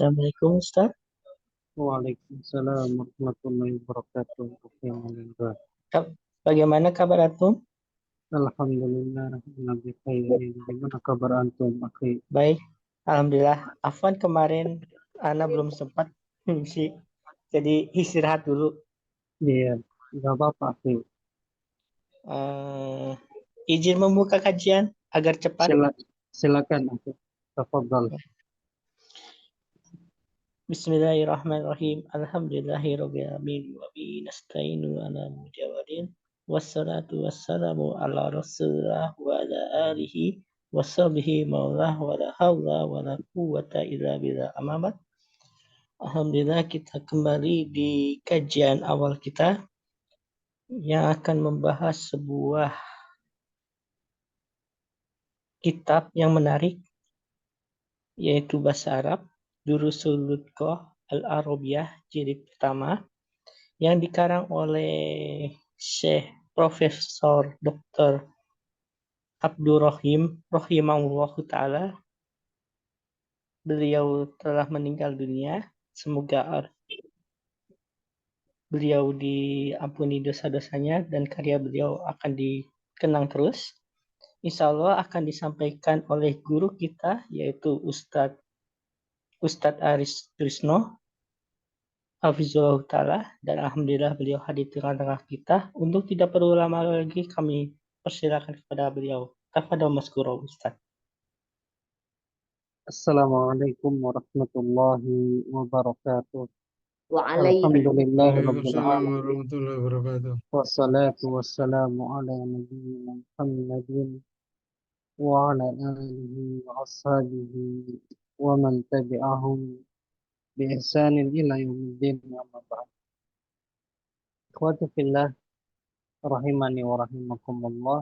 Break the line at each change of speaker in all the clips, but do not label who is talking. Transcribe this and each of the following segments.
Assalamualaikum Ustaz.
Waalaikumsalam warahmatullahi wabarakatuh. Oke, Alhamdulillah.
Bagaimana kabar antum?
Alhamdulillah, Nabi khairin. Gimana kabar antum, akhi?
Baik, Alhamdulillah. Afwan kemarin Ana belum sempat sih. Jadi istirahat dulu.
Iya, nggak apa-apa, akhi.
Eh, izin membuka kajian agar cepat.
Sila, silakan, akhi. Tafadhal.
Bismillahirrahmanirrahim. Alhamdulillahirrabbilalamin. Wa bihi nasta'inu ala mujawwadin. Wassalatu wassalamu ala rasulillah wa ala alihi wa sahbihi maulah wa la hawla wa la quwwata illa billah. Amma ba'd. Alhamdulillah kita kembali di kajian awal kita yang akan membahas sebuah kitab yang menarik yaitu bahasa Arab Durusul Lughah Al-Arabiyah jilid pertama yang dikarang oleh Syekh Profesor Dr. Abdurrahim rahimahullahu taala. Beliau telah meninggal dunia. Semoga beliau diampuni dosa-dosanya dan karya beliau akan dikenang terus. Insya Allah akan disampaikan oleh guru kita yaitu Ustadz Aris Trisno Hafizullah Ta'ala, dan Alhamdulillah beliau hadir di tengah-tengah kita. Untuk tidak perlu lama lagi kami persilakan kepada beliau. Tafadhol Maskuro Ustadz.
Assalamualaikum warahmatullahi wabarakatuh. Alhamdulillah Rabbil
Waalaikumsalam
Alamin.
warahmatullahi wabarakatuh.
Wassalatu wassalamu ala nabiyyina Muhammadin wa ala alihi wa ashabihi wa man tabi'ahum bi ihsanin ila yaumiddin, amma ba'd. Ikhwati fillah, rahimani wa rahimakumullah.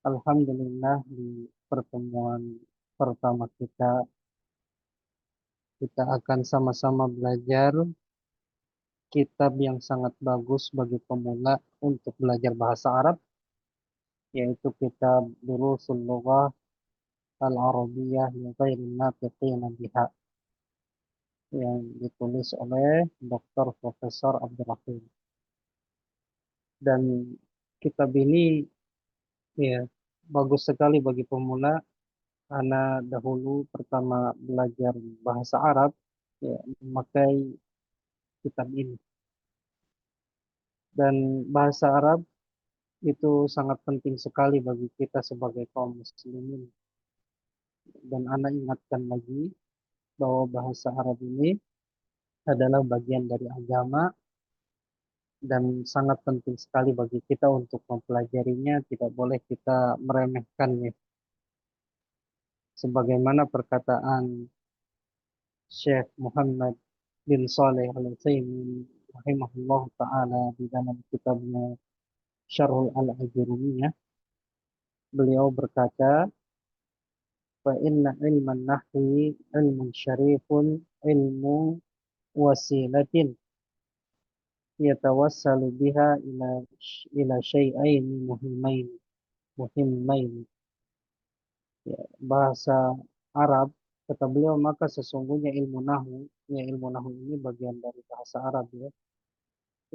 Alhamdulillah, di pertemuan pertama kita akan sama-sama belajar kitab yang sangat bagus bagi pemula untuk belajar bahasa Arab, yaitu kitab Durusul Lughah Al-Arabiyah li Ghairin Natiqina Biha, yang ditulis oleh Dr. Profesor Abdurrahim. Dan kitab ini ya bagus sekali bagi pemula, karena dahulu pertama belajar bahasa Arab ya memakai kitab ini. Dan bahasa Arab itu sangat penting sekali bagi kita sebagai kaum muslimin. Dan anak ingatkan lagi bahwa bahasa Arab ini adalah bagian dari agama dan sangat penting sekali bagi kita untuk mempelajarinya. Tidak boleh kita meremehkannya. Sebagaimana perkataan Syekh Muhammad bin Saleh Al-Utsaimin rahimahullah ta'ala di dalam kitabnya Syarhul Al-Ajurumiyah, beliau berkata, fa inna ilman nahwi ilmun syarifun ilmu wasilatin yatawassalu biha ila syai'ain muhimmain. Ya, bahasa Arab, kata beliau, maka sesungguhnya ilmu nahwu, ya ilmu nahwu ini bagian dari bahasa Arab ya.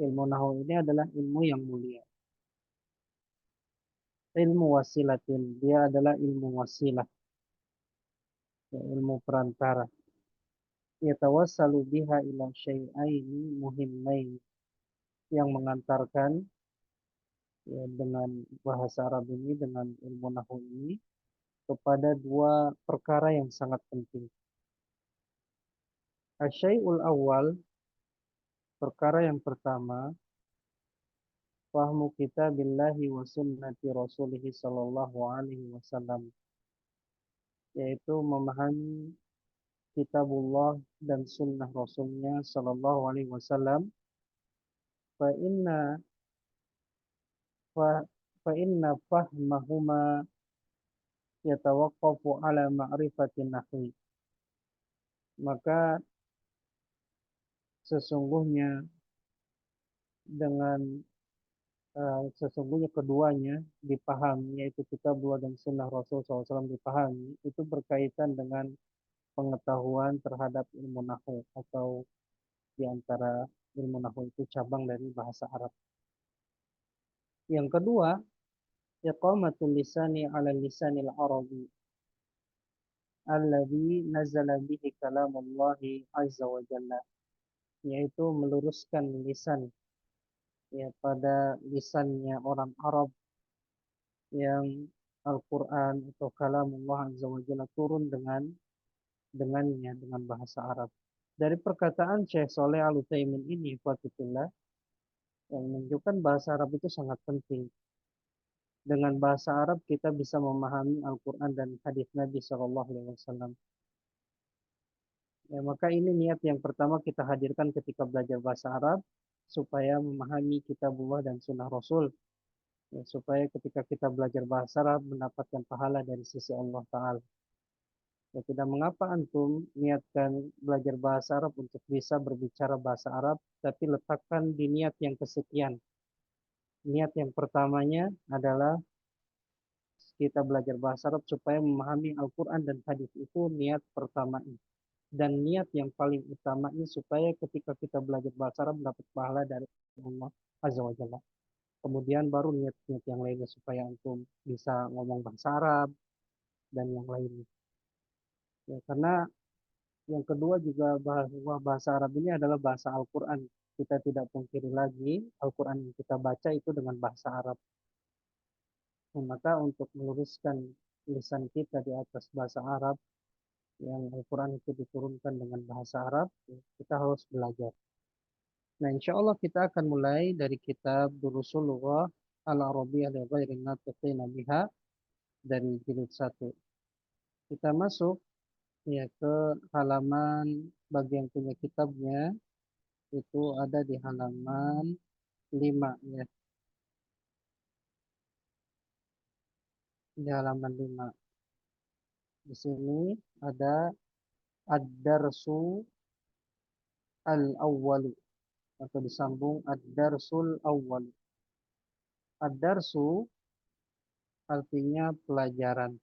Ilmu nahwu ini adalah ilmu yang mulia. Ilmu wasilatin, dia adalah ilmu wasilah, ya, ilmu perantara. Yatawassalu biha ila syai'aini muhimmain, yang mengantarkan ya, dengan bahasa Arab ini, dengan ilmu nahwu ini, kepada dua perkara yang sangat penting. Asyai'ul awal, perkara yang pertama, fahmu kitabillahi wa sunnati rasulihi sallallahu alaihi wasallam, yaitu memahami kitabullah dan sunnah rasulnya sallallahu alaihi wasallam. Fa inna fa, fa inna fahmahuma yatawaqqafu ala ma'rifati nahwi. Maka sesungguhnya dengan sesungguhnya keduanya dipahami, yaitu kitabullah dan sunnah Rasul SAW dipahami, itu berkaitan dengan pengetahuan terhadap ilmu nahwu, atau di antara ilmu nahwu itu cabang dari bahasa Arab. Yang kedua, iqamatul lisani ala lisanil arabi alladhi nazala bihi kalamullahi azza wa jalla, yaitu meluruskan lisan ya pada lisannya orang Arab yang Al-Quran atau kalamullah azza wa jalla turun dengannya, dengan bahasa Arab. Dari perkataan Syekh Saleh Al-Utsaimin ini, Fatihullah, yang menunjukkan bahasa Arab itu sangat penting. Dengan bahasa Arab kita bisa memahami Al-Quran dan hadis Nabi SAW. Ya, maka ini niat yang pertama kita hadirkan ketika belajar bahasa Arab, supaya memahami kitabullah dan sunnah Rasul. Ya, supaya ketika kita belajar bahasa Arab mendapatkan pahala dari sisi Allah Ta'ala. Ya, tidak mengapa antum niatkan belajar bahasa Arab untuk bisa berbicara bahasa Arab, tapi letakkan di niat yang kesekian. Niat yang pertamanya adalah kita belajar bahasa Arab supaya memahami Al-Quran dan hadis, itu niat pertamanya. Dan niat yang paling utamanya supaya ketika kita belajar bahasa Arab dapat pahala dari Allah Azza wa Jalla. Kemudian baru niat-niat yang lainnya supaya antum bisa ngomong bahasa Arab dan yang lainnya. Ya, karena yang kedua juga bahwa bahasa Arab ini adalah bahasa Al-Quran. Kita tidak pungkiri lagi Al-Quran yang kita baca itu dengan bahasa Arab. Nah, maka untuk meluruskan lisan kita di atas bahasa Arab, yang Al-Quran itu diturunkan dengan bahasa Arab, kita harus belajar. Nah, insya Allah kita akan mulai dari kitab Durusul Lughah Al-Arabiyyah li Ghairin Natiqina Biha dari jilid 1. Kita masuk ya ke halaman, bagi yang punya kitabnya itu ada di halaman 5 ya. Di halaman 5. Di sini ada ad-darsu al-awwalu, atau disambung ad-darsul awwalu. Ad-darsu artinya pelajaran.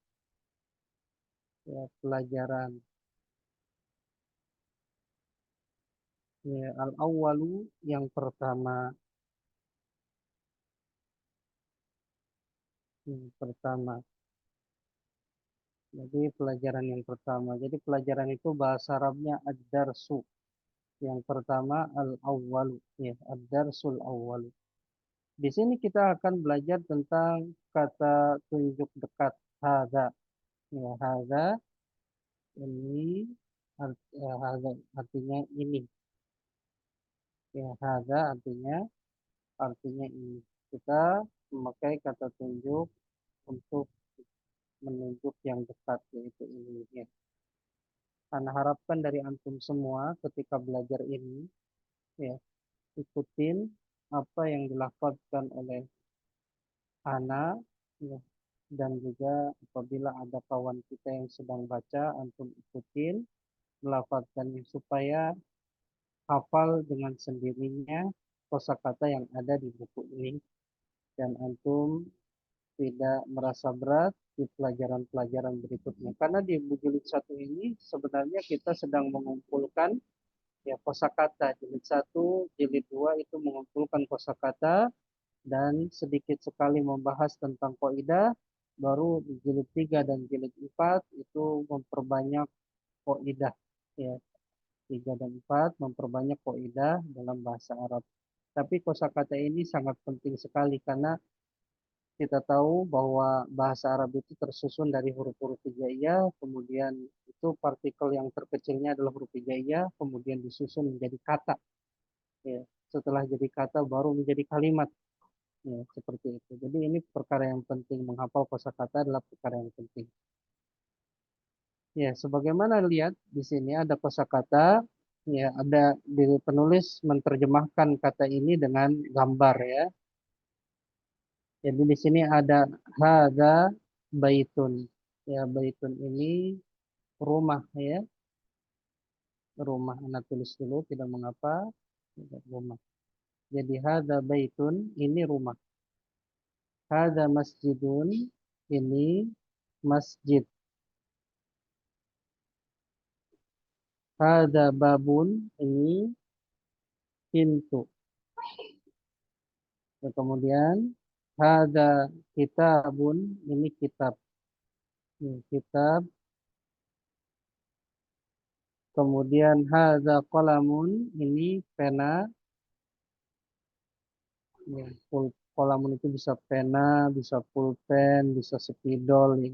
Ya, pelajaran. Ya, al-awwalu yang pertama. Yang pertama. Jadi pelajaran yang pertama. Jadi pelajaran itu bahasa Arabnya ad-darsu. Yang pertama al-awwalu. Ya, ad-darsul awwalu. Di sini kita akan belajar tentang kata tunjuk dekat hadza. Ya, hadza ini hadza artinya ini. Ya, hadza artinya ini. Kita memakai kata tunjuk untuk menunjuk yang dekat, yaitu ini ya. Ana harapkan dari antum semua ketika belajar ini ya, ikutin apa yang dilafazkan oleh ana ya, dan juga apabila ada kawan kita yang sedang baca, antum ikutin melafazkannya supaya hafal dengan sendirinya kosakata yang ada di buku ini, dan antum tidak merasa berat di pelajaran-pelajaran berikutnya. Karena di jilid 1 ini sebenarnya kita sedang mengumpulkan ya kosakata. Jilid 1, jilid 2 itu mengumpulkan kosakata dan sedikit sekali membahas tentang kaidah. Baru di jilid 3 dan jilid 4 itu memperbanyak kaidah ya. 3 dan 4 memperbanyak kaidah dalam bahasa Arab. Tapi kosakata ini sangat penting sekali karena kita tahu bahwa bahasa Arab itu tersusun dari huruf-huruf hijaiyah, kemudian itu partikel yang terkecilnya adalah huruf hijaiyah, kemudian disusun menjadi kata. Ya. Setelah jadi kata baru menjadi kalimat. Ya, seperti itu. Jadi ini perkara yang penting, menghafal kosakata adalah perkara yang penting. Ya, sebagaimana lihat di sini ada kosakata, ya ada di penulis menerjemahkan kata ini dengan gambar ya. Jadi di sini ada hadza baitun. Ya, baitun ini rumah ya. Rumah, anak tulis dulu tidak mengapa. Rumah. Jadi hadza baitun ini rumah. Hadza masjidun ini masjid. Hada babun, ini pintu. Kemudian hada kitabun, ini kitab. Ini kitab. Kemudian hada qalamun, ini pena. Ya, kolamun itu bisa pena, bisa pulpen, bisa spidol. Ya.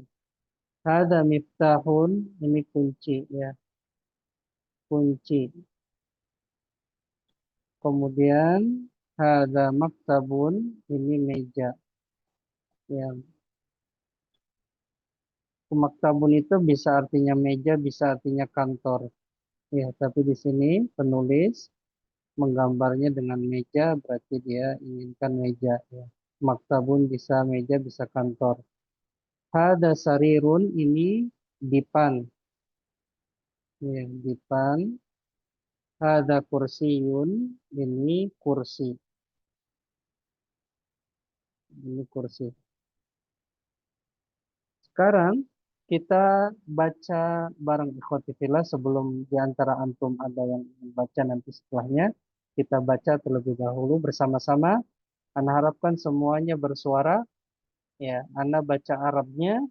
Hada miftahun, ini kunci ya, kunci. Kemudian hada maktabun, ini meja. Ya, maktabun itu bisa artinya meja, bisa artinya kantor. Ya, tapi di sini penulis menggambarnya dengan meja, berarti dia inginkan meja. Ya. Maktabun bisa meja, bisa kantor. Hada sarirun, ini dipan. Ya, dipan. Hada kursiyun, ini kursi. Ini kursi. Sekarang kita baca bareng ikhwati fillah sebelum di antara antum ada yang membaca nanti setelahnya. Kita baca terlebih dahulu bersama-sama. Ana harapkan semuanya bersuara. Ya, Ana baca Arabnya,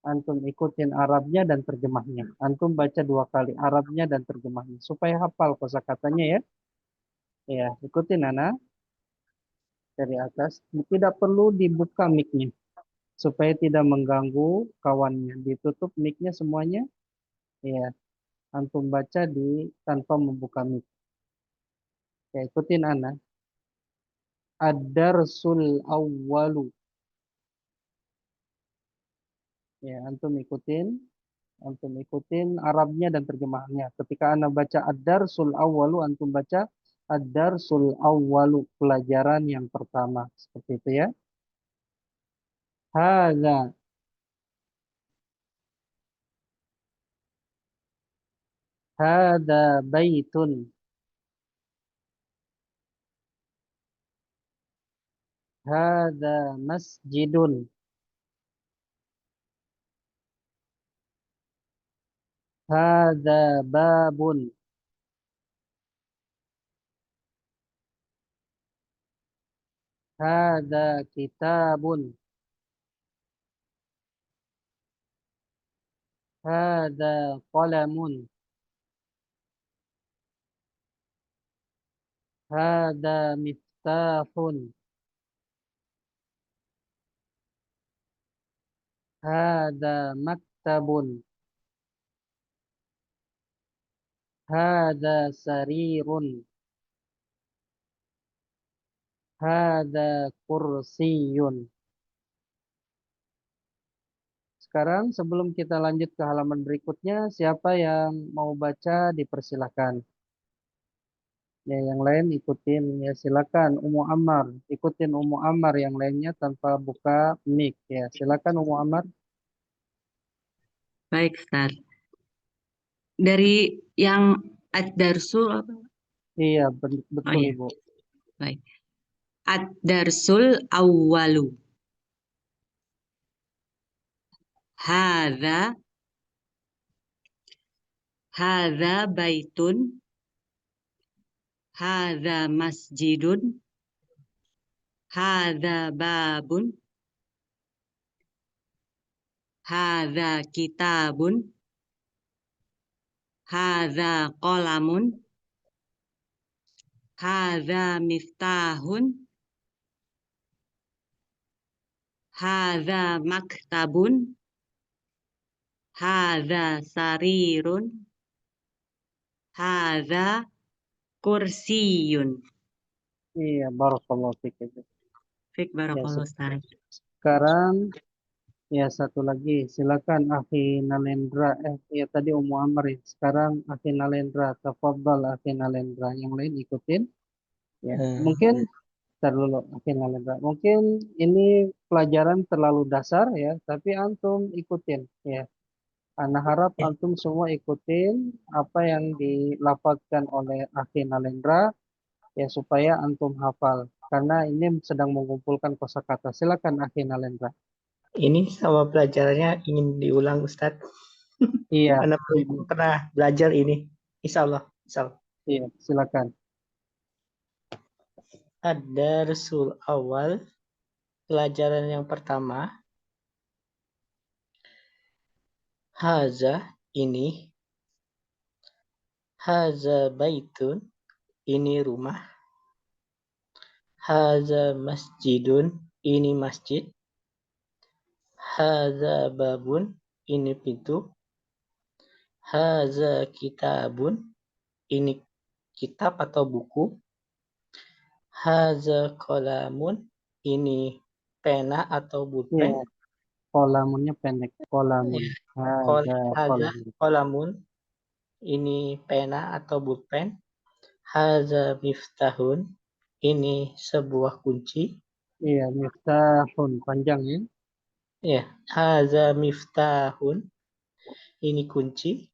antum ikutin Arabnya dan terjemahnya. Antum baca 2 kali Arabnya dan terjemahnya supaya hafal kosakatanya ya. Ya, ikutin Ana dari atas. Tidak perlu dibuka mic-nya supaya tidak mengganggu kawannya. Ditutup mic-nya semuanya. Ya, antum baca di tanpa membuka mic. Ya, ikutin Ana. Ad-darsul awwalu. Ya, antum ikutin Arabnya dan terjemahannya. Ketika Ana baca ad-darsul awwalu, antum baca ad-darsul awwalu, pelajaran yang pertama. Seperti itu ya. Hadza, hadza baitun. Hadza masjidun. Hadza babun. Hadza kitabun. Hadza qalamun. Hadza miftahun. Hadza maktabun. Hadza sarirun. Hadza kursiyun. Sekarang sebelum kita lanjut ke halaman berikutnya, siapa yang mau baca dipersilahkan. Ya, yang lain ikutin ya silakan Umu Ammar, ikutin Umu Ammar yang lainnya tanpa buka mic ya. Silakan Umu Ammar.
Baik, Ustaz. Dari yang ad-darsul apa?
Iya,
Oh
betul
iya,
Ibu.
baik. Ad-darsul awwalu. Hadza hadza baitun. Hadza masjidun. Hadza babun. Hadza kitabun. Hadza qalamun. Hadza miftahun. Hadza maktabun. Hadza sarirun. Hadza kursiyun.
Iya, barakallahu fiik Ibu.
Fik
Ya,
barakallahu Ustaz.
sekarang ya satu lagi, silakan Akhi Nalendra. Ya tadi Umu Ammar ya. Sekarang Akhi Nalendra, tafadhal Akhi Nalendra. Yang lain ikutin. Ya, mungkin tar dulu Akhi Nalendra. Mungkin ini pelajaran terlalu dasar ya, tapi antum ikutin ya. Ana harap antum semua ikutin apa yang dilafazkan oleh Akhi Nalendra ya supaya antum hafal. Karena ini sedang mengumpulkan kosakata. Silakan Akhi Nalendra.
Ini sama pelajarannya ingin diulang Ustadz.
Iya.
Karena belum pernah belajar ini. Insyaallah, insyaallah.
Iya, silakan.
Ad-darsul awal, pelajaran yang pertama. Haza, ini. Haza baitun, ini rumah. Haza masjidun, ini masjid. Haza babun, ini pintu. Haza kitabun, ini kitab atau buku. Haza kolamun, ini pena atau
Iya,
pulpen.
kolamunnya pendek. Kolamun. Haza
Haza
kolamun.
kolamun, ini pena atau pulpen. Haza miftahun, ini sebuah kunci.
Iya, miftahun. Panjang ya.
Ya, haza miftahun, ini kunci.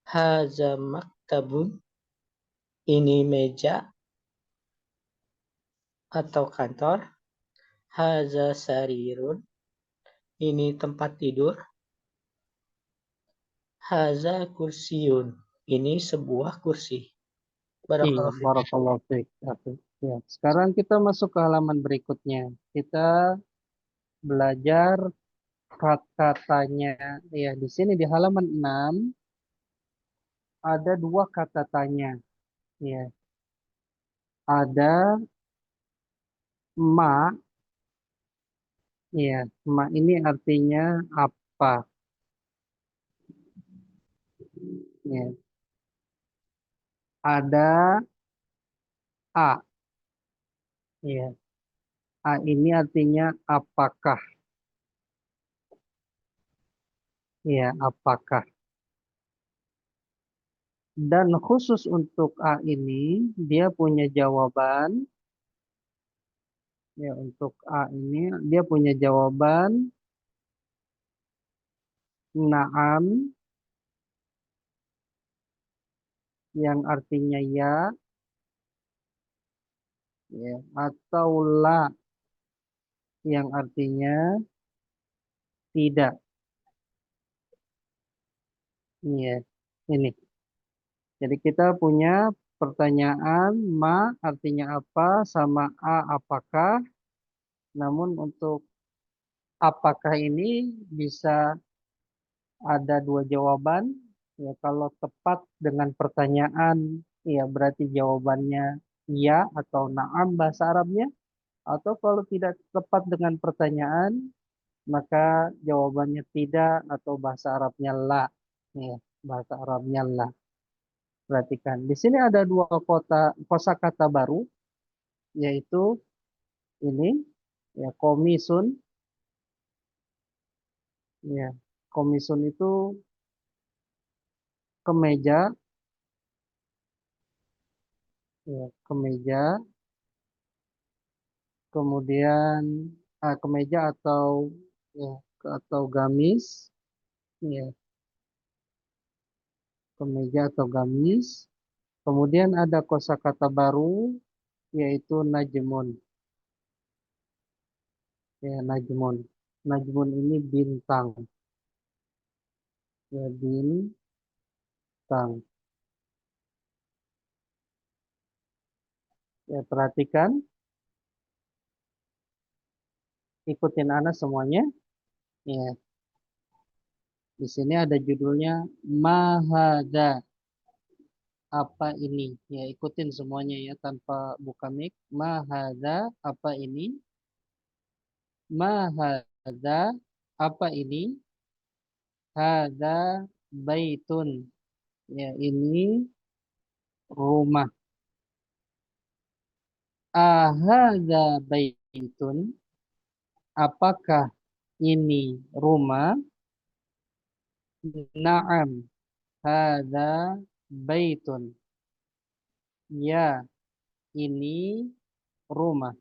Haza maktabun, ini meja atau kantor. Haza sarirun, ini tempat tidur. Haza kursiun, ini sebuah kursi.
Iya,
Barakallahu fiik.
barakallahu fiik. Ya, sekarang kita masuk ke halaman berikutnya. Kita belajar kata-katanya. Ya, di sini di halaman 6 ada dua kata tanya. Ya, ada ma. Ya, ma ini artinya apa? Ya, ada a. Ya, a ini artinya apakah? Ya, apakah? Dan khusus untuk a ini, dia punya jawaban. Ya, untuk a ini dia punya jawaban na'am yang artinya ya, ya, atau la yang artinya tidak. Ya, ini. Jadi kita punya pertanyaan ma artinya apa sama a apakah. Namun untuk apakah ini bisa ada dua jawaban. Ya, kalau tepat dengan pertanyaan, ya berarti jawabannya ya atau na'am bahasa Arabnya. Atau kalau tidak tepat dengan pertanyaan, maka jawabannya tidak atau bahasa Arabnya la. Ya, bahasa Arabnya la. Perhatikan. Di sini ada dua kosakata baru, yaitu ini, ya komisun. Ya, komisun itu kemeja, ya, kemeja. Kemudian kemeja atau ya, atau gamis, ya, kemeja atau gamis. Kemudian ada kosakata baru yaitu najmun. Ya, najmun. Najmun ini bintang. Ya, bintang. Ya, perhatikan, ikutin Ana semuanya. Ya, di sini ada judulnya Mahada. Apa ini? Ya, ikutin semuanya ya tanpa buka mic. Mahada, apa ini? Mahada, apa ini? Hada baitun. Ya, ini rumah. Ahada baitun. Apakah ini rumah? Naam. Hada baitun. Ya, ini rumah.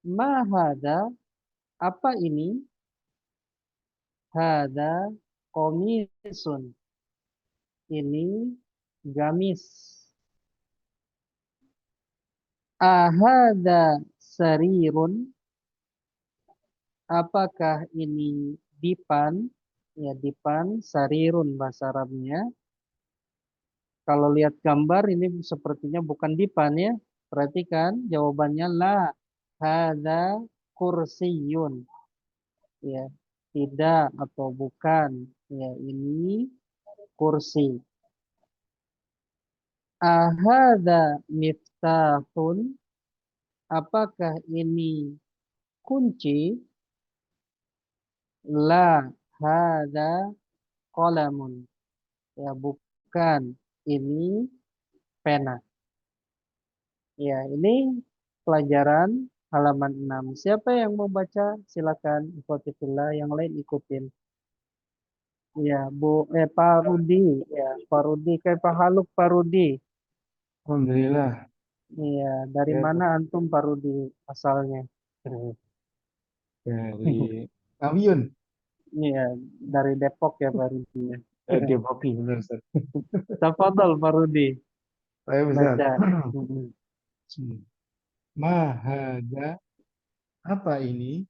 Mahada, apa ini? Hada komisun. Ini gamis. Ahada sarirun. Apakah ini dipan? Ya, dipan, sarirun bahasa Arabnya. Kalau lihat gambar ini sepertinya bukan dipan ya. Perhatikan jawabannya la. Hadza kursiyun. Ya, tidak atau bukan. Ya, ini kursi. Ahadza miftahun? Apakah ini kunci? La hadza qalamun. Ya, bukan. Ini pena. Ya, ini pelajaran halaman 6. Siapa yang mau baca? Silakan. Ikhwatifillah, yang lain ikutin. Ya, Pak Rudi. Ya, Pak Rudi. Kayak Pak Haluk, Pak Rudi.
Alhamdulillah.
Iya, dari
Ya,
mana antum Pak Rudi asalnya?
dari Kamyun.
Iya, dari Depok ya Pak Rudi.
Depok benar, Ustaz.
Tafadhol Pak Rudi,
Saya Ustaz.
baca. Mm-mm.
Mahada, apa ini?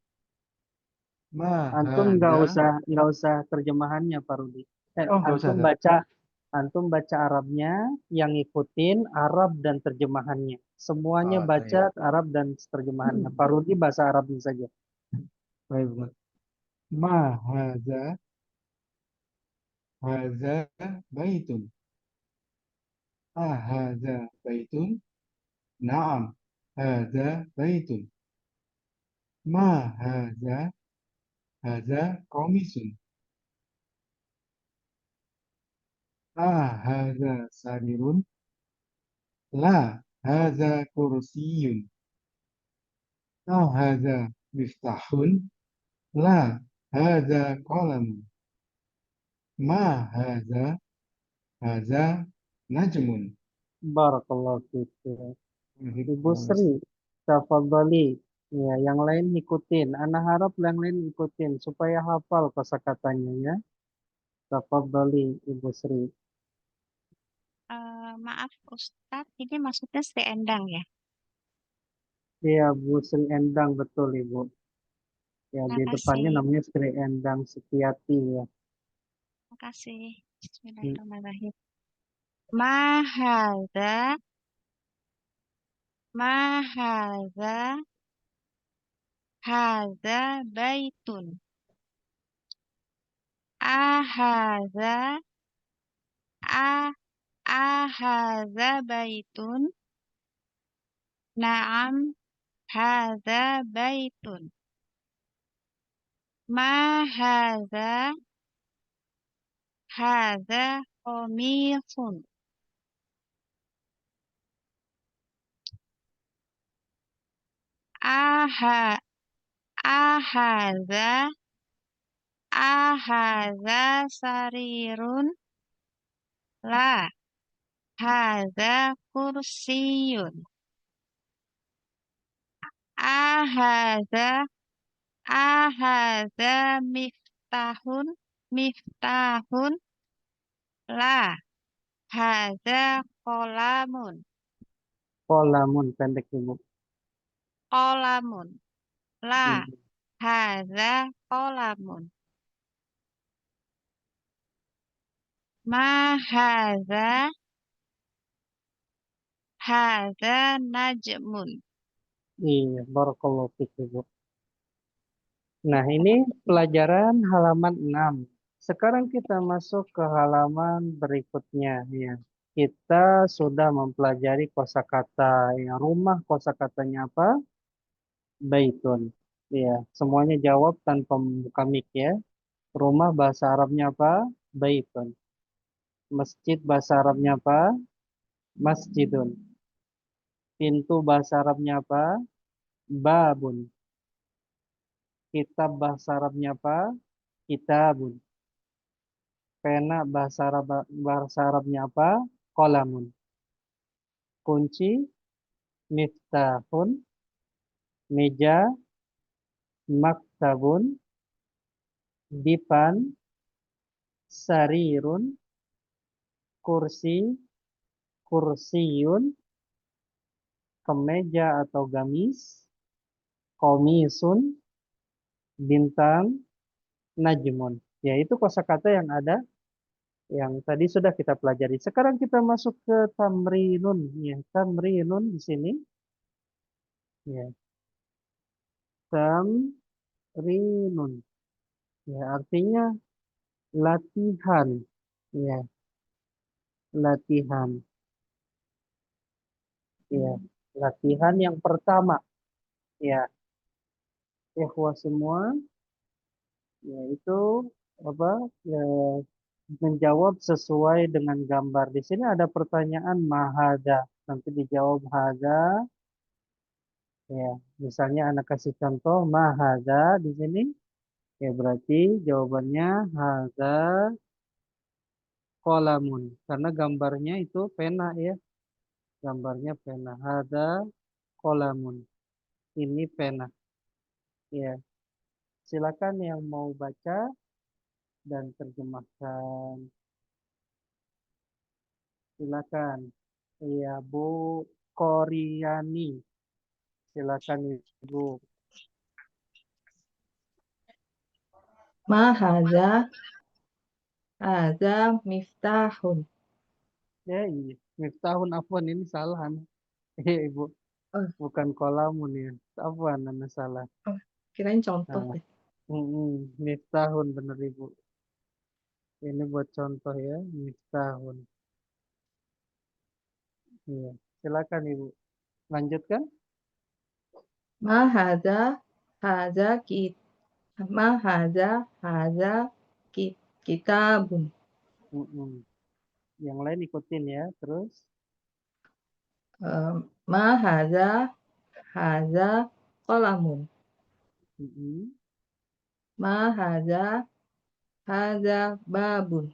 Antum nggak
Mahada.
usah terjemahannya Pak Rudi.
Oh, nggak usah, Ustaz.
Antum baca Arabnya, yang ngikutin Arab dan terjemahannya. Semuanya
Oh,
baca
iya.
Arab dan terjemahannya. Pak Rudi bahasa Arabnya saja.
Baik, Ustaz. Mahada, haza baitun. Ahada baitun. Naam, hada baitun. Mahada, haza komisun. Ahada sarirun. La, hadza kursiyun. Hadza miftahun. La, hadza qalam. Ma hadza, hadza najmun.
Barakallahu fiik. Ibu Sri, tafadhali. Ya, yang lain ikutin. Anak harap yang lain ikutin supaya hafal kosakatanya ya. Tafadhali Ibu Sri.
Maaf Ustadz, ini maksudnya Sri Endang ya?
Iya, Bu Sri Endang betul Ibu. Ya, di depannya
Makasih,
namanya Sri Endang Setiati ya.
makasih.
Hmm.
Bismillahirrahmanirrahim. Mahadza, mahadza, hadza baitun. Ahadza, ah, ahadza baitun. Naam, hadza baitun. Mahadza, hadza qamisun. Aha, ahadza, ahadza sarirun. La, hadza kursiyun. Ahadza, ahadza miftahun. Miftahun. La, hadza qolamun.
Kolamun pendek Ibu.
Qolamun. La,
Hmm.
hadza qolamun. Ma hadza, hadza najmun.
Iya, barakallahu fiik Ibu. Nah, ini pelajaran halaman 6. Sekarang kita masuk ke halaman berikutnya ya. Kita sudah mempelajari kosakata ya. Rumah kosakatanya apa? Baitun. Ya, semuanya jawab tanpa membuka mic ya. Rumah bahasa Arabnya apa? Baitun. Masjid bahasa Arabnya apa? Masjidun. Pintu bahasa Arabnya apa? Babun. Kitab bahasa Arabnya apa? Kitabun. Pena bahasa Arabnya apa? Qalamun. Kunci, miftahun, meja, maktabun, dipan, sarirun, kursi, kursiyun, kemeja atau gamis, komisun, bintang, najmun. Ya, itu kosakata yang ada yang tadi sudah kita pelajari. Sekarang kita masuk ke tamrinun. Ya, tamrinun di sini. Ya, tamrinun. Ya, artinya latihan. Ya, latihan. Ya, latihan yang pertama. Ya, ikhwah semua, yaitu apa? Ya, menjawab sesuai dengan gambar. Di sini ada pertanyaan mahada. Nanti dijawab hada. Ya, misalnya anak kasih contoh mahada di sini. Ya, berarti jawabannya hada kolamun. Karena gambarnya itu pena ya. Gambarnya pena. Hada kolamun. Ini pena. Ya, silakan yang mau baca dan terjemahkan. Silakan. Iya, Bu Koryani. Silakan Ibu.
Ma hadza miftahun.
Ya, iya. Miftahun Afwan ini salah. Iya, Ibu.
Oh,
Bukan kolamun ya. Afwan, Anda salah.
oh, kirain contoh
Nah,
deh.
Miftahun benar Ibu. Ini buat contoh ya, Miftahun. Iya. Silakan Ibu. Lanjutkan.
Ma hadza kit ma hadza kitabun.
Mm-mm. Yang lain ikutin ya, terus.
Ma hadza qalamun.
Mm-mm.
Ma hadza babun.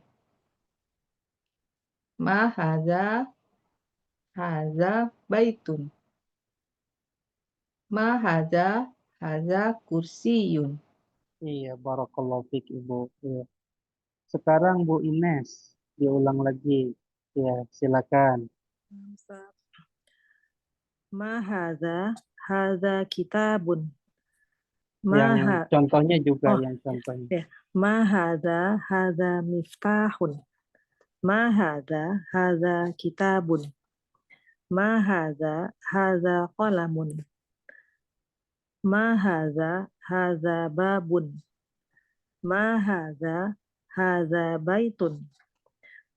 Ma hadza baitun. Ma hadza kursiyun.
Iya, barakallahu fiik Ibu. Iya. Sekarang Bu Ines, diulang lagi. Ya, silakan.
Ma hadza kitabun.
Yang contohnya juga
Oh,
yang contohnya.
ya. Ma hadza miftahun. Ma hadza kitabun. Ma hadza qalamun. Ma hadza babun. Ma hadza baitun.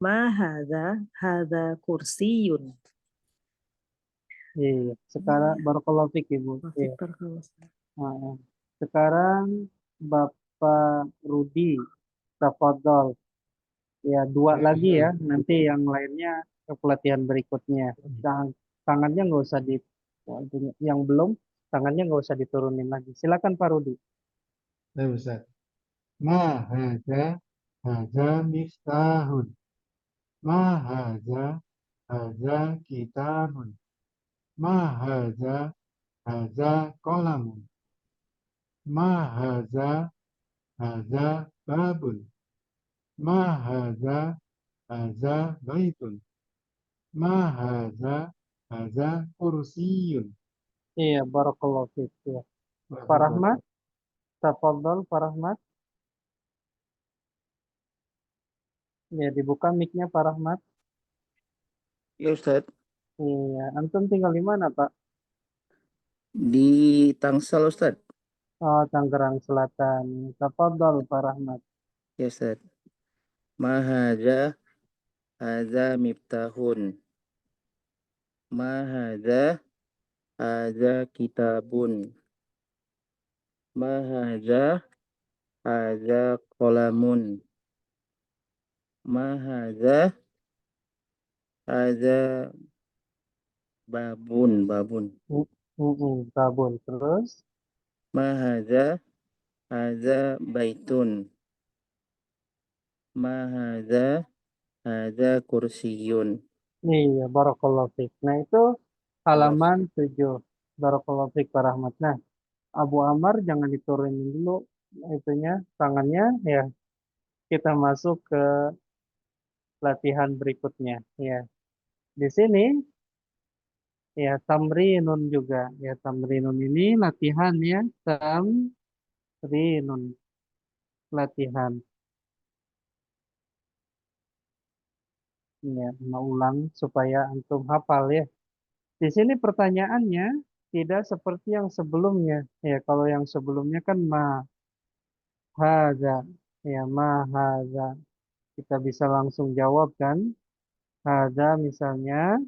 Ma hadza kursiyun.
Iya, sekarang barakallahu fiik Ibu. Iya. Nah, sekarang Bapak Rudi, tafadhol. Ya, dua
Ya,
lagi ya.
Ustaz.
Nanti yang lainnya ke pelatihan berikutnya. Tangannya nggak usah di yang belum tangannya nggak usah diturunin lagi. Silakan Pak Rudi.
Ya, Ustaz. Ma hadza miftahun. Ma hadza kitabun. Ma hadza qalamun. Ma hadza babun. Ma hadza baitun. Ma hadza kursiyun.
Iya, barakallahu fiik. Ya. Pak Rahmat, tafadhol Pak Rahmat. Ya, dibuka mic-nya Pak Rahmat.
Ya Ustadz,
Iya, antum tinggal di mana Pak?
di Tangsel Ustadz.
Oh, Tangerang Selatan. Tafadhol Pak Rahmat.
Ya Ustadz. Ma hadza miftahun. Ma hadza kitabun. Ma hadza qalamun. Ma hadza babun.
Babun. Terus,
Ma hadza baitun. Ma hadza kursiyun.
iya, barakallahu fiik. Nah, itu halaman 7. Barakallahu fiik Pak Rahmat. Nah, Abu Amar jangan diturunin dulu itunya tangannya ya. Kita masuk ke latihan berikutnya ya. Di sini ya tamrinun juga. Ya, tamrinun ini latihan ya. Rinun. Latihan. Ya, mau ulang supaya antum hafal ya. Di sini pertanyaannya tidak seperti yang sebelumnya. Ya, kalau yang sebelumnya kan ma hadza. Ya, ma hadza. Kita bisa langsung jawab kan? Hadza misalnya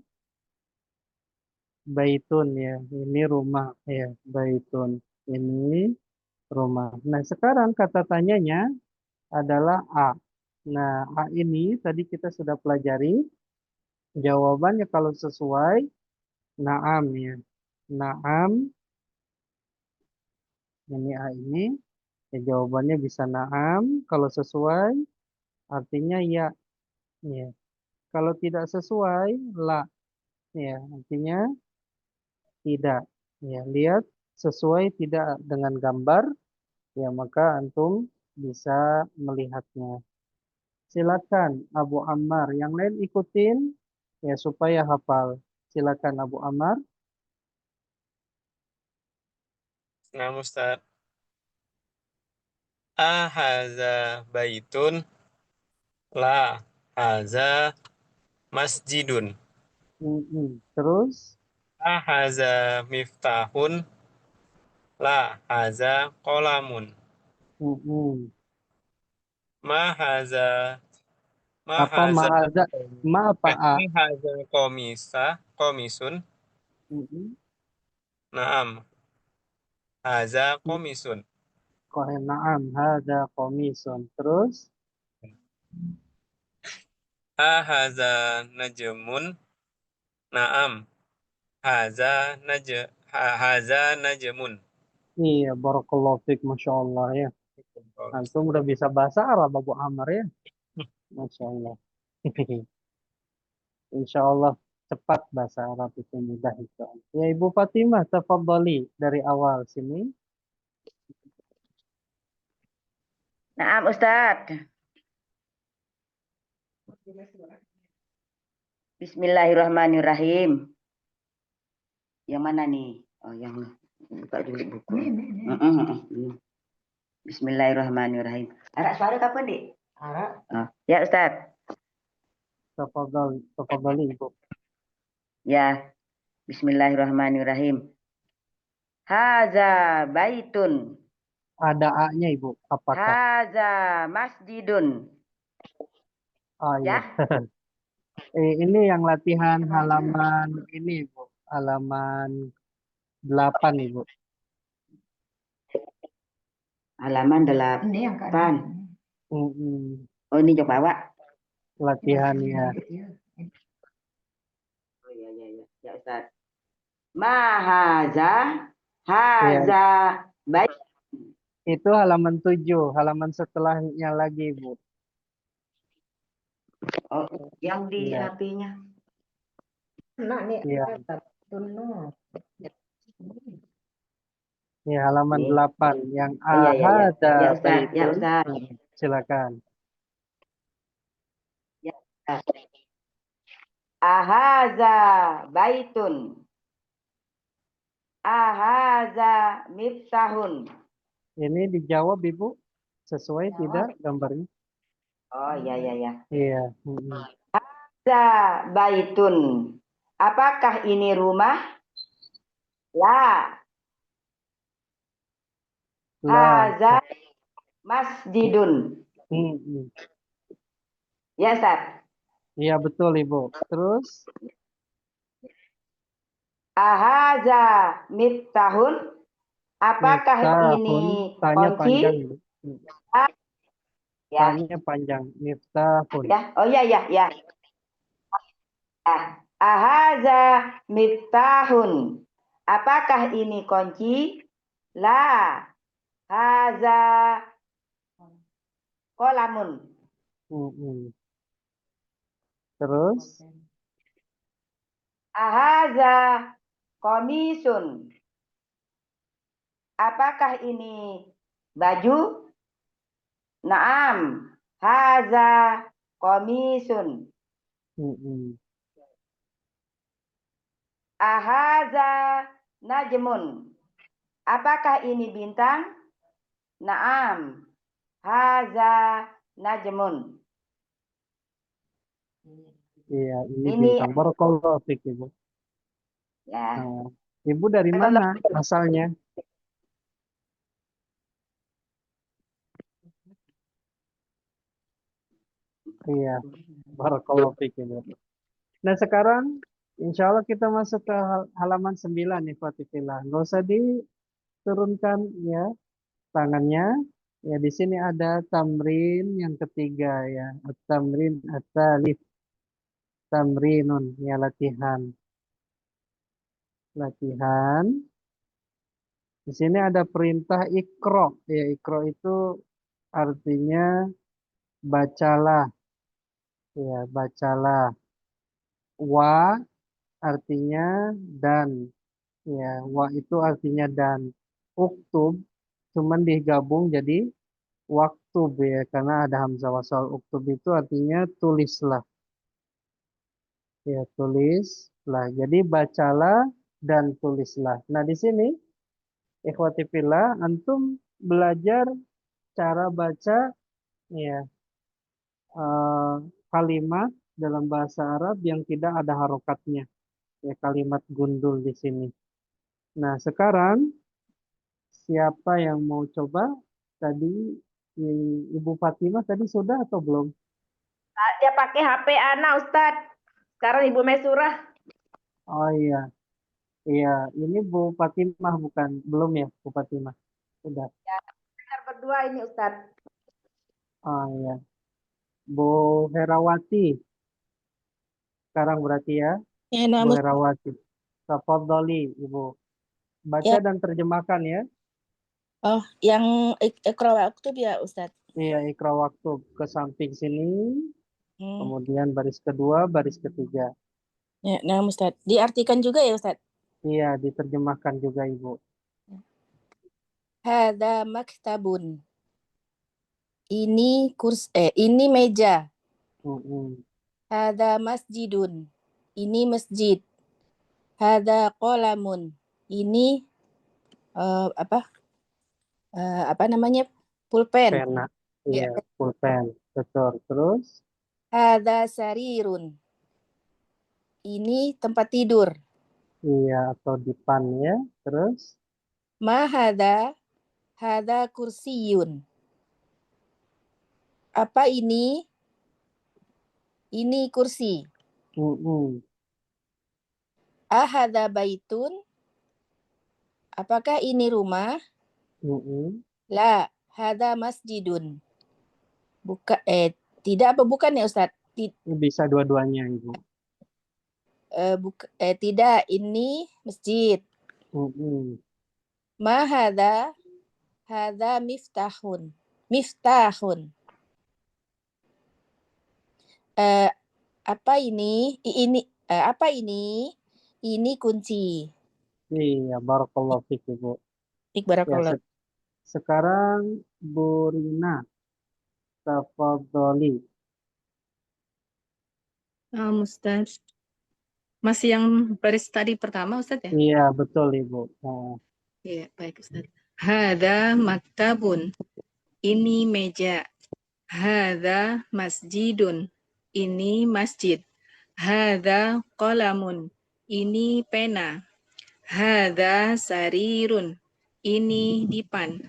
baitun ya. Ini rumah ya, baitun. Ini rumah. Nah, sekarang kata tanyanya adalah A. Nah, A ini tadi kita sudah pelajari. Jawabannya kalau sesuai, naam ya. Naam, ini A ini. Ya, jawabannya bisa naam. Kalau sesuai, artinya ya. Ya. Kalau tidak sesuai, la. Ya, artinya tidak. Ya, lihat sesuai tidak dengan gambar, ya maka antum bisa melihatnya. Silakan Abu Ammar. Yang lain ikutin ya supaya hafal. Silakan Abu Ammar.
Nah, Ustaz. Ahaza baitun la haza masjidun.
Terus,
Ahaza miftahun la haza qolamun. Ma haza ma
apa
haza
mahaza? Ma apa A?
ma haza komisun. Naam. Haza komisun.
Naam, hada komisun. Terus,
Ahaza najmun. Naam. Haza najmun.
iya, barakallahu fiik, Masya Allah ya. Antum udah bisa bahasa Arab Abu Ammar ya. Masya Allah. Insya Allah cepat bahasa Arab itu mudah itu. Ya Ibu Fatimah, tafadhali dari awal sini.
Naam Ustaz. Bismillahirrahmanirrahim. Yang mana nih? Oh, yang buka dulu buku. Bismillahirrahmanirrahim. Arak suara kapan, Dik? Arak. Oh, ya Ustaz.
Tafadhali Ibu.
Ya. Bismillahirrahmanirrahim. Haza baitun.
Ada A-nya Ibu. Apakah?
Haza masjidun.
Ah,
Ya.
iya. Ini yang latihan halaman ini Ibu. Halaman 8 Ibu.
Halaman 8. Oh, ini coba bawa.
Latihannya.
Oh, ya. Ya Ustaz. Mahaza haza bait.
Itu halaman 7, halaman setelahnya lagi, Bu.
Oh, yang di
Iya.
HP-nya.
Nah, nih,
Iya.
tuno.
Ini halaman
Nih.
8 yang
Iya.
ahada
Ya Ustaz, ya
baitun.
Ustaz.
Silakan.
Ya Ustaz. Ahaza baitun. Ahaza miftahun.
Ini dijawab Ibu sesuai tidak gambarnya?
Oh, ya.
Iya.
Ahaza baitun. Apakah ini rumah? La. Haza masjidun. Ya Ustaz.
Iya betul Ibu. Terus?
Ahaza miftahun. Apakah
Miftahun.
ini
Tanya
kunci?
panjang Ibu.
Ya.
Tanya panjang. Miftahun.
Ya. Oh ya. Ahaza miftahun. Apakah ini kunci? La. Haza qolamun.
Terus?
Ahaza komisun. Apakah ini baju? Naam. Haza komisun. Ahaza najmun. Apakah ini bintang? Naam. Haza najmun.
Iya, ini
Ini
bintang. Barakallahu fiik, Ibu.
ya.
Nah, Ibu dari mana asalnya? Iya, barakallahu fiik, Ibu. Nah, sekarang insya Allah kita masuk ke halaman 9 nih, Fatifillah. Nggak usah diturunkan ya tangannya. Ya, di sini ada tamrin yang ketiga ya. Tamrin at-tsalits. Tamrinun, ya latihan. Latihan. Di sini ada perintah ikro. Ya, ikro itu artinya bacalah. Ya, bacalah. Wa artinya dan. Ya, wa itu artinya dan. Uktub cuman digabung jadi waktub ya, karena ada hamzah wasal. Uktub itu artinya tulislah. Ya, tulislah. Jadi bacalah dan tulislah. Nah, di sini ikhwati fillah, antum belajar cara baca ya eh, kalimat dalam bahasa Arab yang tidak ada harokatnya. Ya, kalimat gundul di sini. Nah, sekarang siapa yang mau coba? Tadi Ibu Fatimah tadi sudah atau belum?
Dia pakai HP Ana, Ustadz. Sekarang Ibu Mesurah.
Oh iya, iya. Ini Bu Fatimah bukan? Belum ya, Bu Fatimah? Sudah.
Ya, kita berdua ini, Ustadz.
Oh iya. Bu Herawati. Sekarang berarti ya,
Ya,
Bu Herawati. Tafadhali, Ibu. Baca
Ya.
dan terjemahkan ya.
Oh, yang ikra waktu ya, Ustadz.
Iya, ikra waktu ke samping sini.
Hmm.
Kemudian baris kedua, baris ketiga.
Ya, nah, Ustadz. Diartikan juga ya, Ustadz?
Iya, diterjemahkan juga, Ibu.
Hadza maktabun. Ini meja. Hadza masjidun. Ini masjid. Hadza qalamun. Ini apa namanya? Pulpen.
Pena. Iya, pulpen. Betul. Terus?
Hadza sarirun. Ini tempat tidur.
Iya, atau dipan ya. Terus?
Ma hadza kursiyun. Apa ini? Ini kursi. Ahadza baitun. Apakah ini rumah? La, hadza masjidun. Tidak apa bukan ya, Ustadz?
Bisa dua-duanya, Ibu.
Tidak, ini masjid. Ma hadza? Hadza miftahun. Miftahun. Apa ini? Apa ini? Ini kunci.
Iya, barakallahu fiik, Ibu.
Barakallah.
Ya, sekarang Bu Rina, tafadhali.
Ustaz. Masih yang baris tadi pertama, Ustaz ya?
Iya, betul, Ibu.
Iya, baik, Ustaz. Hadza maktabun. Ini meja. Hadza masjidun. Ini masjid. Hadza qalamun. Ini pena. Hadza sarirun. Ini dipan.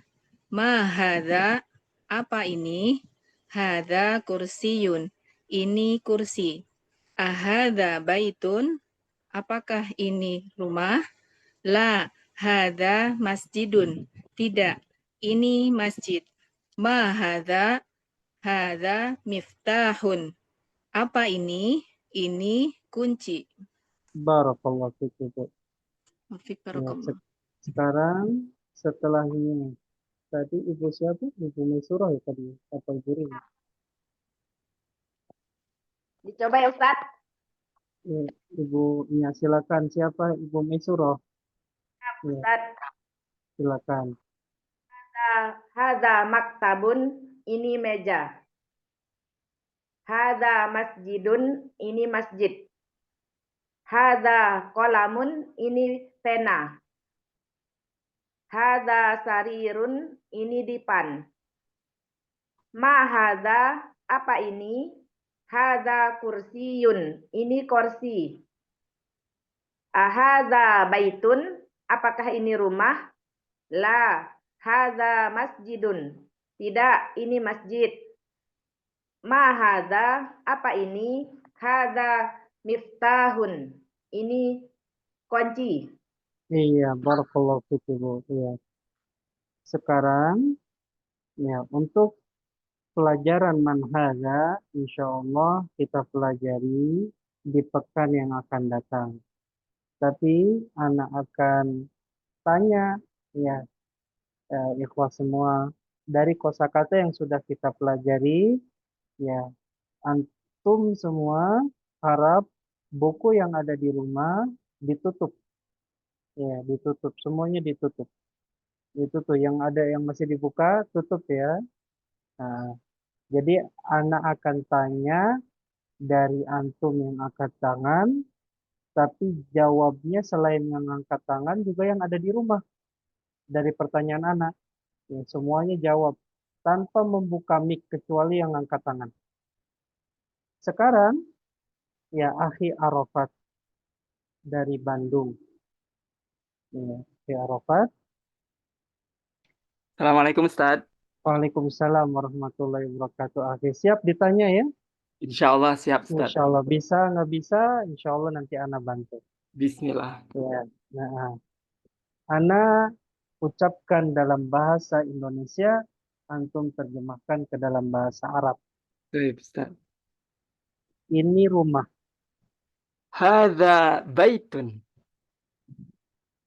Ma hadza? Apa ini? Hadza kursiyun. Ini kursi. Ahadza baitun? Apakah ini rumah? La, hadza masjidun. Tidak, ini masjid. Ma hadza? Hadza miftahun. Apa ini? Ini kunci.
Barakallahu fiik, Ibu.
Fik
Ya,
barakallah.
sekarang setelah ini tadi Ibu siapa? Ibu Mesurah ya tadi atau Ibu Rina?
Dicoba ya, Ustadz.
Ya, Ibu, ya silakan. Siapa? Ibu Mesurah. Ya,
Ustadz.
silakan.
Hadza maktabun. Ini meja. Hadza masjidun. Ini masjid. Hadza qalamun. Ini pena. Hadza sarirun, ini dipan. Ma hadza, apa ini? Hadza kursiyun, ini kursi. Ahadza baitun, apakah ini rumah? La, hadza masjidun. Tidak, ini masjid. Ma hadza, apa ini? Hadza miftahun, ini kunci.
Iya, barakallahu fiik, Ibu. Iya. Sekarang ya untuk pelajaran manhaja insya Allah kita pelajari di pekan yang akan datang. Tapi anak akan tanya ya ikhwah semua dari kosakata yang sudah kita pelajari ya antum semua harap buku yang ada di rumah ditutup ya ditutup semuanya ditutup itu tuh yang ada yang masih dibuka tutup ya. Nah, jadi anak akan tanya dari antum yang angkat tangan, tapi jawabnya selain yang angkat tangan juga yang ada di rumah dari pertanyaan anak. Ya, semuanya jawab tanpa membuka mic kecuali yang angkat tangan. Sekarang ya Akhi Arafat dari Bandung. Ya, Akhi Arafat.
Assalamualaikum Ustadz.
Waalaikumsalam warahmatullahi wabarakatuh. Akhi, siap ditanya ya?
Insya Allah siap Ustadz.
Insya Allah bisa, nggak bisa, insya Allah nanti Ana bantu.
Bismillah.
Ya, nah, Ana ucapkan dalam bahasa Indonesia, antum terjemahkan ke dalam bahasa Arab.
Baik Ustadz.
Ini rumah.
Hadza baitun.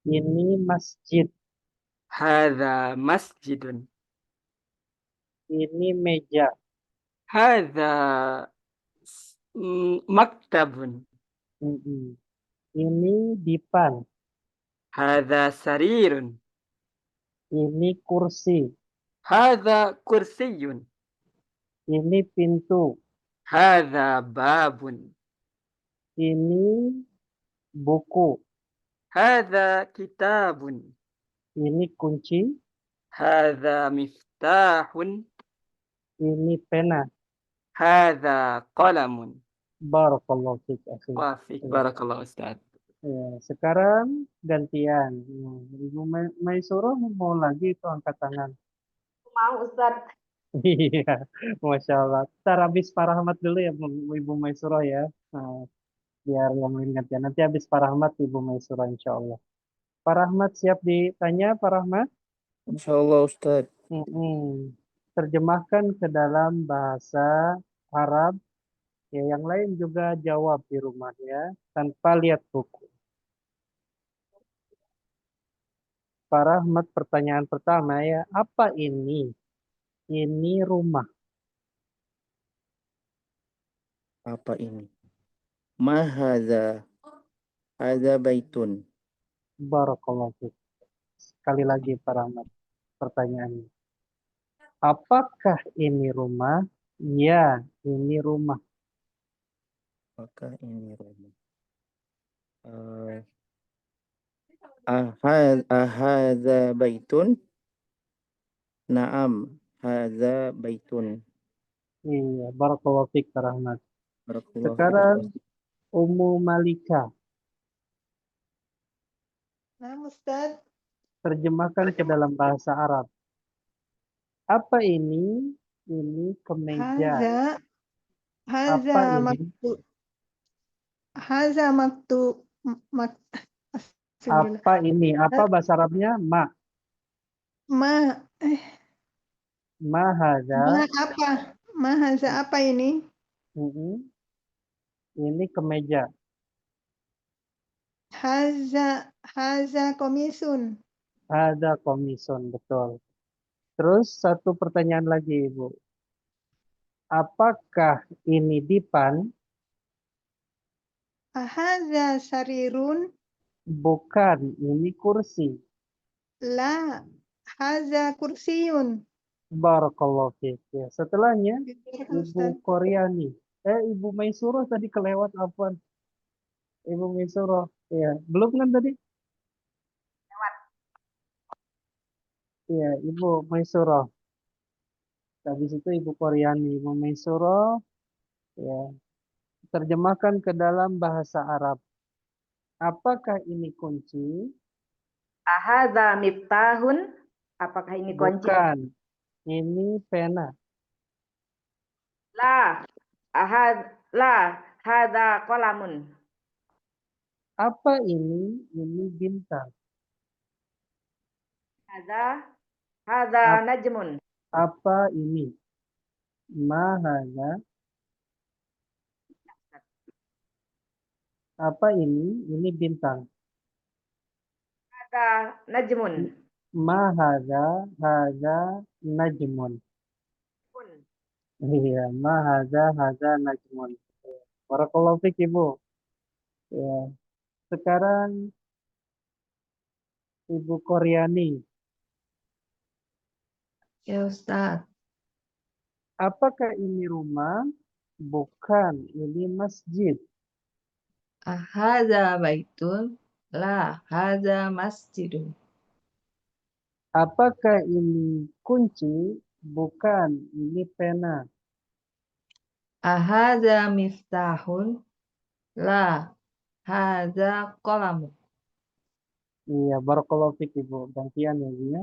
Ini masjid.
Hadza masjidun.
Ini meja.
Hadza maktabun.
Ini dipan.
Hadza sarirun.
Ini kursi.
Hadza kursiyun.
Ini pintu.
Hadza babun.
Ini buku.
Hadza kitabun.
Ini kunci.
Hadza miftahun.
Ini pena.
Hadza qalamun.
Barakallahu fiik, akhi.
Wa fiik barakallahu Ustaz.
Ya, sekarang gantian. Ibu Maisurah mau lagi itu angkat tangan.
Mau Ustaz.
Iya, Masya Allah. Ntar habis Pak Rahmat dulu ya Ibu Maisurah ya. Nah, biar yang lain gantian. Nanti habis Pak Rahmat Ibu Maisurah insya Allah. Pak Rahmat siap ditanya Pak Rahmat?
Insya Allah Ustaz.
Terjemahkan ke dalam bahasa Arab. Ya, yang lain juga jawab di rumah ya, tanpa lihat buku. Pak Rahmat pertanyaan pertama ya, apa ini? Ini rumah.
Apa ini? Ma hadza? Hadza baitun.
Barakallahu fiik. Sekali lagi Pak Rahmat pertanyaannya. Apakah ini rumah? Ya, ini rumah.
Apakah ini rumah? Hadza baitun? Naam, hadza baitun.
Iya, barakallahu fiik Pak Rahmat.
Barakallahu
Sekarang
fiik.
Ummu Malika.
Nah, Ustaz.
Terjemahkan ke dalam bahasa Arab. Apa ini? Ini kemeja. Apa ini?
Haza maktub.
Apa ini? Apa bahasa Arabnya? Ma.
Ma
haza.
Ma apa? Ma haza apa ini?
Ini kemeja.
Haza komisun.
Ada komisun, betul. Terus satu pertanyaan lagi, Ibu. Apakah ini dipan?
Haza sarirun.
Bukan, ini kursi.
La, haza kursiyun.
Barakallahu fiik. Ya, setelahnya Ibu Koryani. Ibu Maisurah tadi kelewat apaan? Ibu Maisurah. Ya, belum kan tadi? Ya, Ibu Maisurah. Habis itu Ibu Koryani. Ibu Maisurah, ya, terjemahkan ke dalam bahasa Arab. Apakah ini kunci?
Ahadza miftahun. Apakah ini kunci?
Bukan. Ini pena.
La, hadza qalamun.
Apa ini? Ini bintang.
Hadza najmun.
Apa ini? Ma hadza. Apa ini? Ini bintang.
Hadza najmun.
Ma hadza najmun. Iya, ma hadza najmun. Barakallahu fiik, Ibu. Ya. Sekarang Ibu Koryani.
Ya Ustaz.
Apakah ini rumah? Bukan, ini masjid.
Hadza baitun. La, hadza masjidun.
Apakah ini kunci? Bukan, ini pena.
Hadza miftahun. La, hadza qalamun.
Iya, barakallahu fiik, Ibu. Gantian ya, Bu, ya.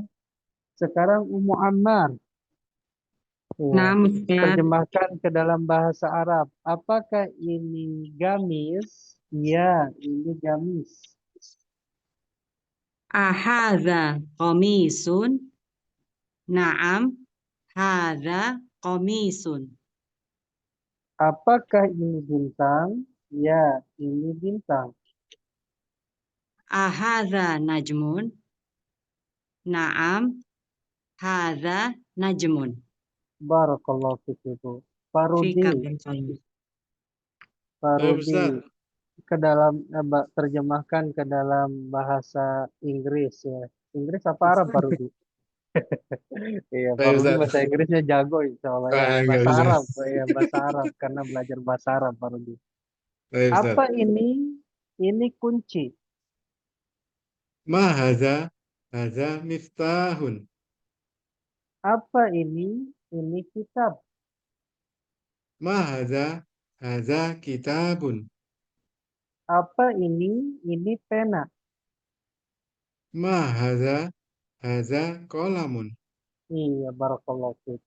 Sekarang Ummu Ammar. Iya.
Naam, Ustaz.
Terjemahkan ke dalam bahasa Arab. Apakah ini gamis? Ya, ini gamis.
Ahadza qamisun? Naam, hadza qamisun.
Apakah ini bintang? Ya, ini bintang.
Ahadza najmun? Naam, hadza najmun.
Barakallahu fiik, Ibu. Farudi.
Fika barakallahu.
Farudi. Ke dalam terjemahkan ke dalam bahasa Inggris ya. Inggris apa Arab, Pak Rudi? Iya, Pak Rudi bahasa Inggrisnya jago insya Allah ya. Bahasa Arab, ya bahasa Arab karena belajar bahasa Arab, Pak Rudi. Apa ini? Ini kunci.
Ma hadza? Hadza miftahun.
Apa ini? Ini kitab.
Ma hadza? Hadza kitabun.
Apa ini? Ini pena.
Ma hadza? Hadza qalamun.
Iya, barakallahu fiik.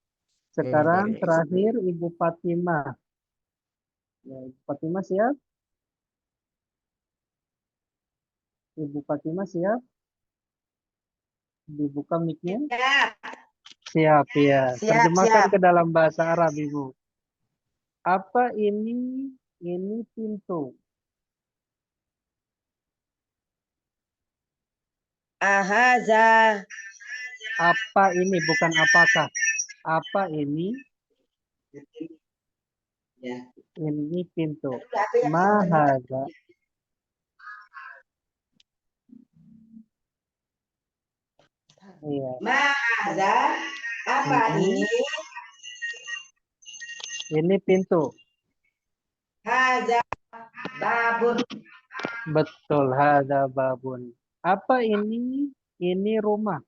Sekarang terakhir Ibu Fatimah. Ya, Ibu Fatimah siap? Ibu Fatimah siap? Dibuka mic-nya? Siap, ya. Terjemahkan ke dalam bahasa Arab, Ibu. Apa ini? Ini pintu.
Ahadza.
Apa ini? Bukan apakah. Apa ini? Ini pintu. Ma hadza. Iya.
Ma hadza. Apa ini?
Ini pintu.
Hadza babun.
Betul, hadza babun. Apa ini? Ini rumah.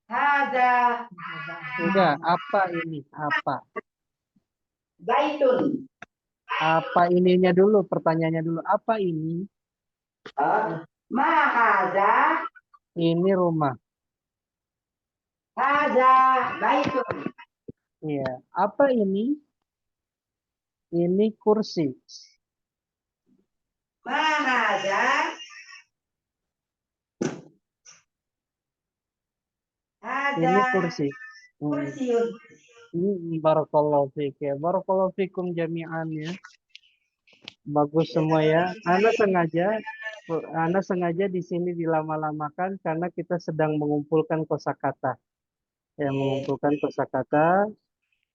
Hadza.
Sudah, apa ini? Apa?
Baitun.
Apa ininya dulu, pertanyaannya dulu. Apa ini?
Ma hadza.
Ini rumah.
Hadza baitun.
Iya. Apa ini? Ini kursi.
Ma hadza.
Ini kursi.
Kursiun.
Barakallahu fiik ya. Barakallahu fiikum jami'an ya. Bagus semua ya. Ana sengaja di sini dilama-lamakan karena kita sedang mengumpulkan kosakata. Ya, mengumpulkan kosakata.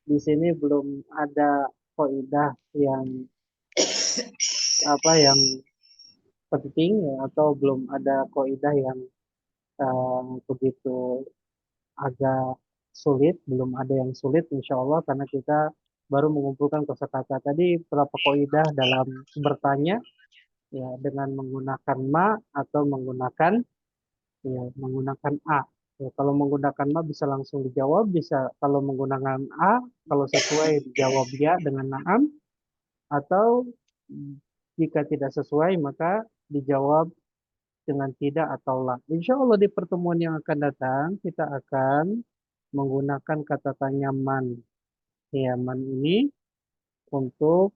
Di sini belum ada kaidah yang penting ya, atau belum ada kaidah yang begitu agak sulit, belum ada yang sulit insya Allah karena kita baru mengumpulkan kosakata. Tadi berapa kaidah dalam bertanya ya dengan menggunakan ma atau menggunakan ya menggunakan a. Ya, kalau menggunakan ma bisa langsung dijawab, bisa kalau menggunakan a, kalau sesuai dijawab ya dengan na'am, atau jika tidak sesuai maka dijawab dengan tidak atau la. Insya Allah di pertemuan yang akan datang kita akan menggunakan kata tanya man. Ya, man ini untuk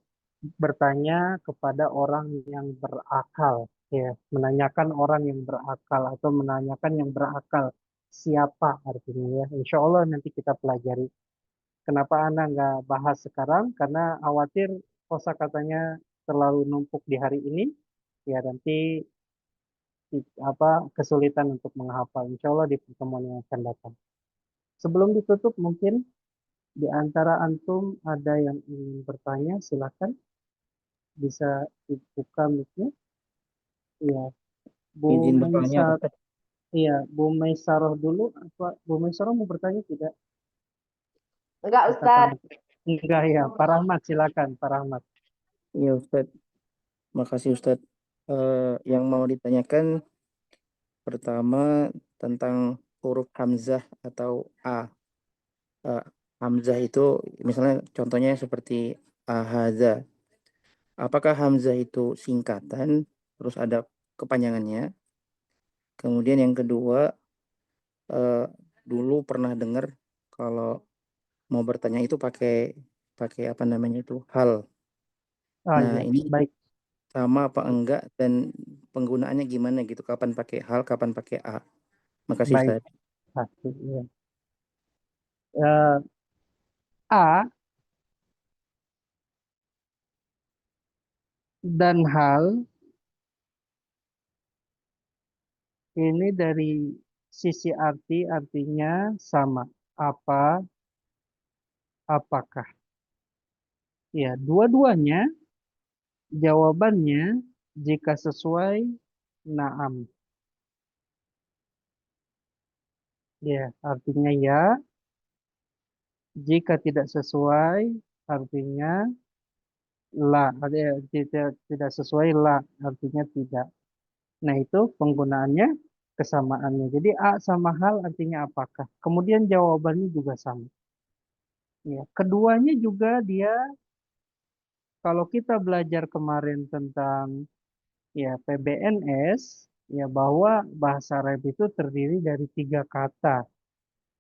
bertanya kepada orang yang berakal, ya, menanyakan orang yang berakal atau menanyakan yang berakal siapa artinya ya. Insya Allah nanti kita pelajari. Kenapa Anda nggak bahas sekarang? Karena khawatir kosakatanya terlalu numpuk di hari ini, ya nanti kesulitan untuk menghafal. Insya Allah di pertemuan yang akan datang. Sebelum ditutup mungkin di antara antum ada yang ingin bertanya, silakan bisa dibuka mic-nya. Iya, Bu
Izin bertanya,
Maisar,
Ustaz.
iya, Bu Maisaroh dulu. Apa Bu Maisaroh mau bertanya tidak?
Enggak,
Katakan
Ustadz.
enggak ya. Pak Rahmat, silakan Pak Rahmat.
Iya, Ustaz. Makasih, Ustaz. Yang mau ditanyakan pertama tentang huruf hamzah atau a. Hamzah itu misalnya contohnya seperti ahaza. Apakah hamzah itu singkatan terus ada kepanjangannya? Kemudian yang kedua, dulu pernah dengar kalau mau bertanya itu pakai apa namanya itu hal. Nah,
Iya,
ini
baik.
sama apa enggak dan penggunaannya gimana gitu? Kapan pakai hal, kapan pakai a? Makasih,
Baik.
Ustaz.
Pasti, iya. A dan hal ini dari sisi artinya sama. Apa, apakah. Ya, dua-duanya jawabannya jika sesuai na'am. Ya, artinya ya. Jika tidak sesuai artinya la. Tidak sesuai la artinya tidak. Nah, itu penggunaannya kesamaannya. Jadi a sama hal artinya apakah. Kemudian jawabannya juga sama. Ya, keduanya juga dia kalau kita belajar kemarin tentang ya PBNS ya bahwa bahasa Arab itu terdiri dari 3 kata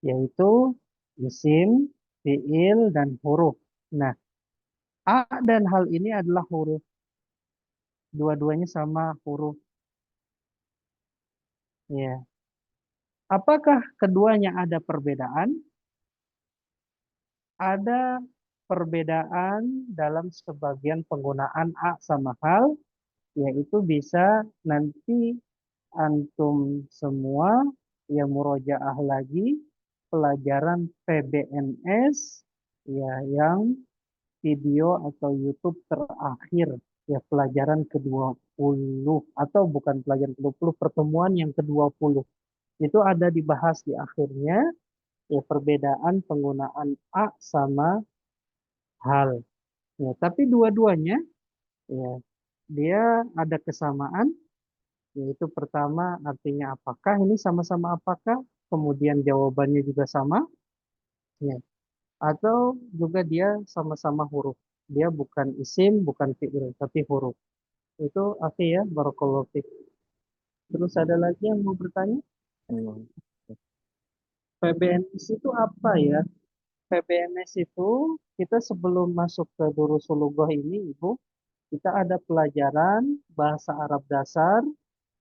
yaitu isim, fiil dan huruf. Nah, a dan hal ini adalah huruf. Dua-duanya sama huruf. Ya. Apakah keduanya ada perbedaan? Ada perbedaan dalam sebagian penggunaan a sama hal, yaitu bisa nanti antum semua yang murojaah lagi pelajaran PBNS ya yang video atau YouTube terakhir ya pelajaran ke-20 atau bukan pelajaran ke-20 pertemuan yang ke-20 itu ada dibahas di akhirnya ya perbedaan penggunaan a sama hal ya tapi dua-duanya ya dia ada kesamaan yaitu pertama artinya apakah ini sama-sama apakah kemudian jawabannya juga sama ya atau juga dia sama-sama huruf dia bukan isim bukan fiil tapi huruf itu oke ya barakallahu fiik. Terus ada lagi yang mau bertanya? PBNS itu apa ya? PBNS itu kita sebelum masuk ke Durusul Lughah ini Ibu, kita ada pelajaran bahasa Arab dasar,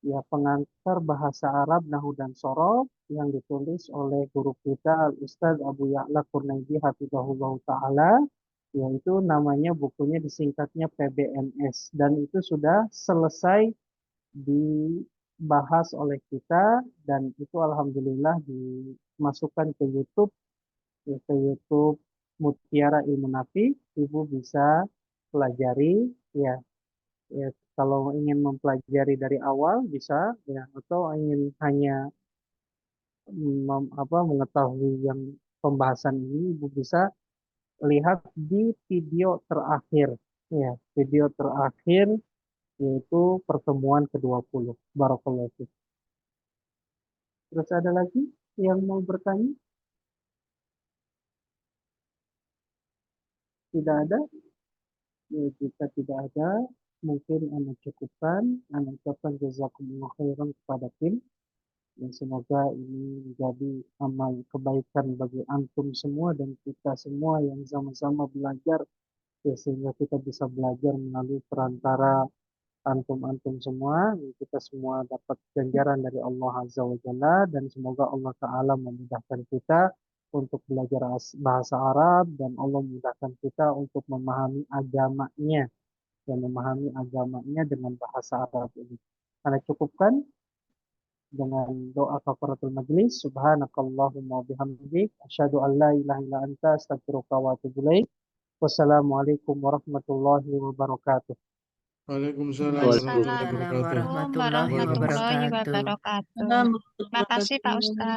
ya pengantar bahasa Arab Nahwu dan Shorof yang ditulis oleh guru kita Al Ustaz Abu Ya'la Qurnaidi Hafizahullah Ta'ala, yaitu namanya bukunya disingkatnya PBNS dan itu sudah selesai dibahas oleh kita dan itu alhamdulillah dimasukkan ke YouTube ya, ke YouTube Mutiara Ilmu Nafi, Ibu bisa pelajari ya. Ya, kalau ingin mempelajari dari awal bisa ya atau ingin hanya mengetahui yang pembahasan ini Ibu bisa lihat di video terakhir ya, video terakhir yaitu pertemuan ke-20. Barakallahu fiik. Terus ada lagi yang mau bertanya? Tidak ada? Ya, jika tidak ada, mungkin Anda cukupkan. Anda ucapkan jazakumullah khairan kepada tim. Dan semoga ini menjadi amal kebaikan bagi antum semua dan kita semua yang sama-sama belajar. Ya, sehingga kita bisa belajar melalui perantara antum-antum semua. Kita semua dapat ganjaran dari Allah Azza wa Jalla. Dan semoga Allah Ta'ala memudahkan kita untuk belajar bahasa Arab dan Allah memudahkan kita untuk memahami agamanya dan memahami agamanya dengan bahasa Arab ini. Anda cukupkan dengan doa kafaratul majlis. Subhanakallahumma bihamdik asyhadu an la ilaha illa anta astaghfiruka wa atubu ilaik. Wassalamualaikum warahmatullahi wabarakatuh.
Waalaikumsalam
Waalaikumsalam
warahmatullahi wabarakatuh.
warahmatullahi wabarakatuh. Terima kasih Pak Ustadz.